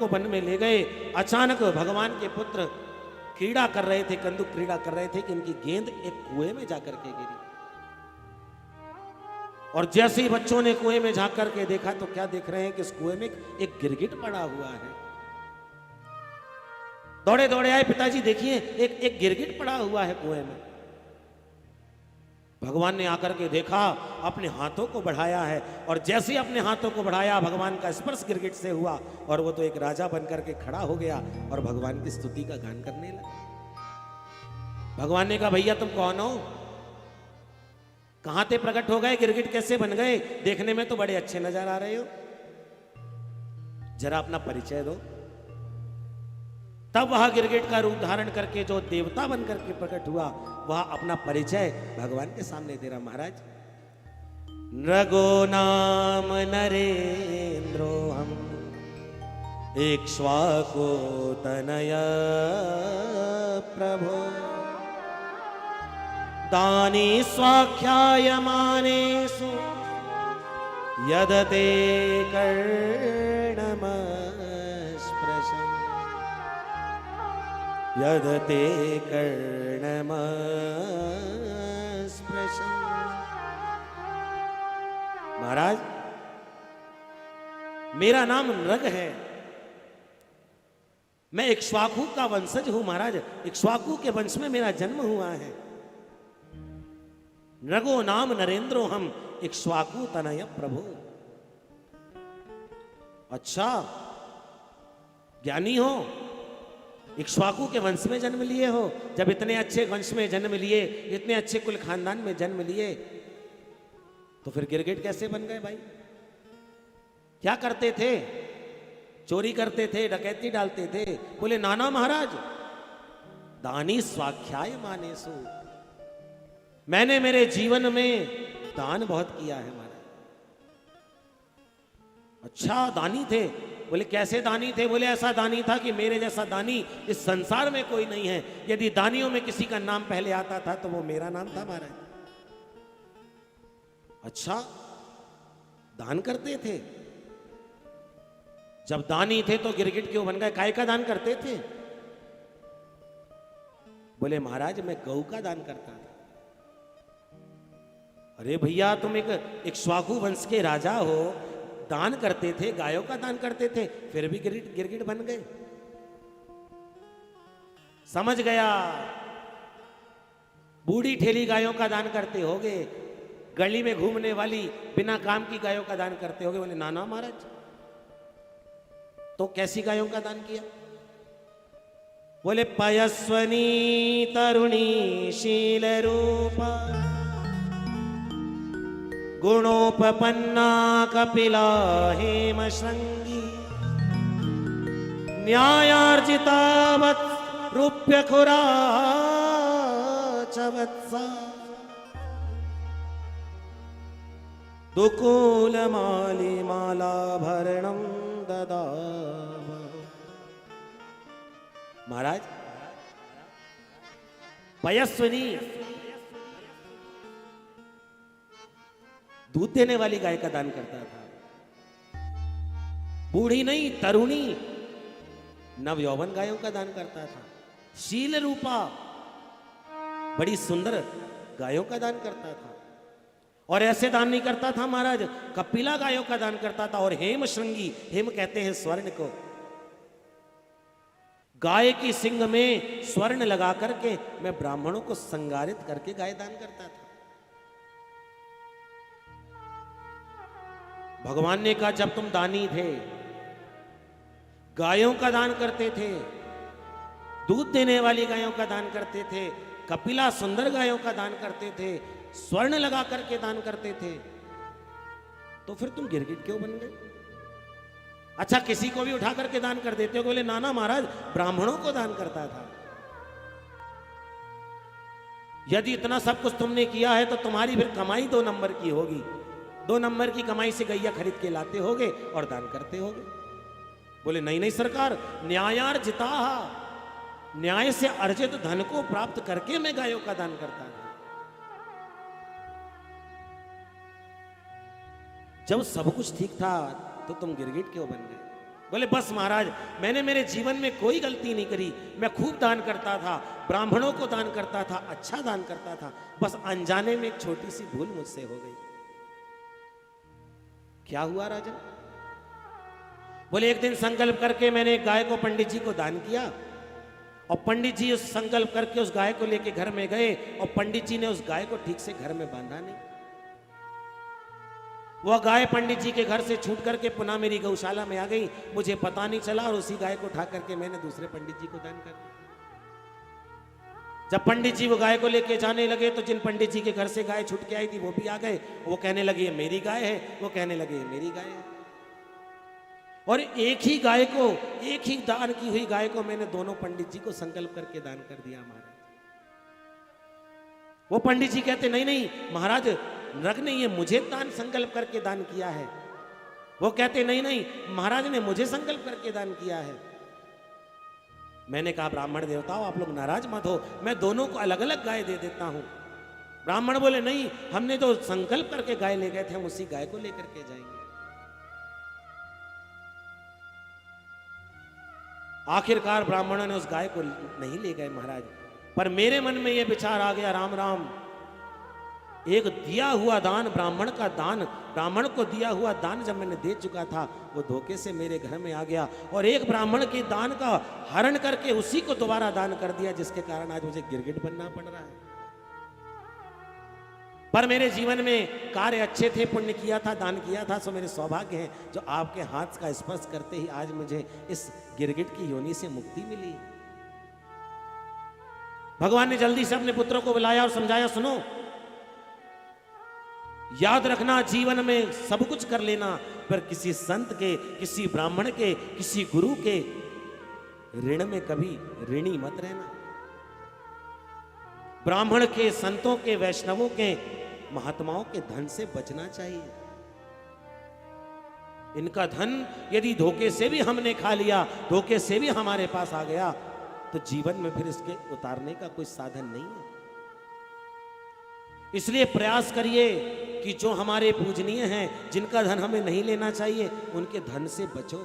को वन में ले गए। अचानक भगवान के पुत्र क्रीड़ा कर रहे थे, कंदुक क्रीड़ा कर रहे थे कि इनकी गेंद एक कुएं में जाकर के गिरी। और जैसे ही बच्चों ने कुएं में झांक करके देखा तो क्या देख रहे हैं कि इस कुएं में एक गिरगिट पड़ा हुआ है। दौड़े दौड़े आए, पिताजी देखिए एक गिरगिट पड़ा हुआ है कुएं में। भगवान ने आकर के देखा, अपने हाथों को बढ़ाया है, और जैसे ही अपने हाथों को बढ़ाया भगवान का स्पर्श गिरगिट से हुआ और वो तो एक राजा बनकर के खड़ा हो गया और भगवान की स्तुति का गान करने लगा। भगवान ने कहा, भैया तुम कौन हो, कहां से प्रकट हो गए, गिरगिट कैसे बन गए, देखने में तो बड़े अच्छे नजर आ रहे हो, जरा अपना परिचय दो। तब वह गिरगिट का रूप धारण करके जो देवता बनकर के प्रकट हुआ, वह अपना परिचय भगवान के सामने दे रहा। महाराज, नृगो नाम नरेंद्रो हम इक्ष्वाकु तनय प्रभो दानी स्वाख्यायमानेषु यदते कर्णमस्पृशम् यदते कर्णमस्पृशम्। महाराज, मेरा नाम नृग है, मैं इक्ष्वाकु का वंशज हूं। महाराज, इक्ष्वाकु के वंश में मेरा जन्म हुआ है। नृगो नाम नरेंद्रो हम इक्ष्वाकु तनय प्रभु। अच्छा, ज्ञानी हो, इक्ष्वाकु के वंश में जन्म लिए हो। जब इतने अच्छे वंश में जन्म लिए, इतने अच्छे कुल खानदान में जन्म लिए, तो फिर गिरगिट कैसे बन गए भाई? क्या करते थे? चोरी करते थे, डकैती डालते थे? बोले नाना महाराज, दानी स्वाख्याय मानेसु, मैंने मेरे जीवन में दान बहुत किया है महाराज। अच्छा, दानी थे? बोले कैसे दानी थे? बोले ऐसा दानी था कि मेरे जैसा दानी इस संसार में कोई नहीं है। यदि दानियों में किसी का नाम पहले आता था तो वो मेरा नाम था महाराज। अच्छा, दान करते थे? जब दानी थे तो गिरगिट क्यों बन गए? काय का दान करते थे? बोले महाराज, मैं गऊ का दान करता था। अरे भैया, तुम एक इक्ष्वाकु वंश के राजा हो, दान करते थे, गायों का दान करते थे, फिर भी गिरगिट बन गए। समझ गया, बूढ़ी ठेली गायों का दान करते होगे, गली में घूमने वाली बिना काम की गायों का दान करते होगे। बोले नाना महाराज, तो कैसी गायों का दान किया? बोले पयस्वनी तरुणी शील रूपा गुणोपपन्ना कपिला हेम श्रृंगी न्यायार्जिता रूप्य खुरा चवत्सा दुकूल माली मालाभरणं ददाव। महाराज, पयस्विनी दूध देने वाली गाय का दान करता था। बूढ़ी नहीं, तरुणी नव यौवन गायों का दान करता था। शील रूपा बड़ी सुंदर गायों का दान करता था। और ऐसे दान नहीं करता था महाराज, कपिला गायों का दान करता था। और हेम श्रृंगी, हेम कहते हैं स्वर्ण को, गाय की सिंग में स्वर्ण लगा करके मैं ब्राह्मणों को संगारित करके गाय दान करता था। भगवान ने कहा, जब तुम दानी थे, गायों का दान करते थे, दूध देने वाली गायों का दान करते थे, कपिला सुंदर गायों का दान करते थे, स्वर्ण लगा करके दान करते थे, तो फिर तुम गिरगिट क्यों बन गए? अच्छा, किसी को भी उठा करके दान कर देते हो? बोले नाना महाराज, ब्राह्मणों को दान करता था। यदि इतना सब कुछ तुमने किया है तो तुम्हारी फिर कमाई 2 नंबर की होगी। 2 नंबर की कमाई से गैया खरीद के लाते होगे और दान करते होगे। बोले नहीं नहीं सरकार, न्यायार्जिता, न्याय से अर्जित धन को प्राप्त करके मैं गायों का दान करता हूं। जब सब कुछ ठीक था तो तुम गिरगिट क्यों बन गए? बोले बस महाराज, मैंने मेरे जीवन में कोई गलती नहीं करी, मैं खूब दान करता था, ब्राह्मणों को दान करता था, अच्छा दान करता था, बस अनजाने में एक छोटी सी भूल मुझसे हो गई। क्या हुआ राजन? बोले एक दिन संकल्प करके मैंने एक गाय को पंडित जी को दान किया, और पंडित जी उस संकल्प करके उस गाय को लेके घर में गए, और पंडित जी ने उस गाय को ठीक से घर में बांधा नहीं। वह गाय पंडित जी के घर से छूट करके पुनः मेरी गौशाला में आ गई, मुझे पता नहीं चला, और उसी गाय को उठा करके मैंने दूसरे पंडित जी को दान कर दिया। जब पंडित जी वो गाय को लेके जाने लगे तो जिन पंडित जी के घर से गाय छूट के आई थी वो भी आ गए, वो कहने लगे ये मेरी गाय है, वो कहने लगे ये मेरी गाय है। और एक ही गाय को, एक ही दान की हुई गाय को मैंने दोनों पंडित जी को संकल्प करके दान कर दिया महाराज। वो पंडित जी कहते नहीं नहीं महाराज, नग ने ये मुझे दान संकल्प करके दान किया है। वो कहते नहीं नहीं महाराज ने मुझे संकल्प करके दान किया है। मैंने कहा ब्राह्मण देवताओं आप लोग नाराज मत हो, मैं दोनों को अलग अलग गाय दे देता हूं। ब्राह्मण बोले नहीं, हमने तो संकल्प करके गाय ले गए थे, हम उसी गाय को लेकर के जाएंगे। आखिरकार ब्राह्मणों ने उस गाय को नहीं ले गए महाराज, पर मेरे मन में यह विचार आ गया, राम राम, एक दिया हुआ दान, ब्राह्मण का दान, ब्राह्मण को दिया हुआ दान जब मैंने दे चुका था, वो धोखे से मेरे घर में आ गया, और एक ब्राह्मण के दान का हरण करके उसी को दोबारा दान कर दिया, जिसके कारण आज मुझे गिरगिट बनना पड़ रहा है। पर मेरे जीवन में कार्य अच्छे थे, पुण्य किया था, दान किया था, सो मेरे सौभाग्य है जो आपके हाथ का स्पर्श करते ही आज मुझे इस गिरगिट की योनि से मुक्ति मिली। भगवान ने जल्दी से अपने पुत्रों को बुलाया और समझाया, सुनो याद रखना, जीवन में सब कुछ कर लेना, पर किसी संत के, किसी ब्राह्मण के, किसी गुरु के ऋण में कभी ऋणी मत रहना। ब्राह्मण के, संतों के, वैष्णवों के, महात्माओं के धन से बचना चाहिए। इनका धन यदि धोखे से भी हमने खा लिया, धोखे से भी हमारे पास आ गया, तो जीवन में फिर इसके उतारने का कोई साधन नहीं है। इसलिए प्रयास करिए कि जो हमारे पूजनीय हैं, जिनका धन हमें नहीं लेना चाहिए, उनके धन से बचो।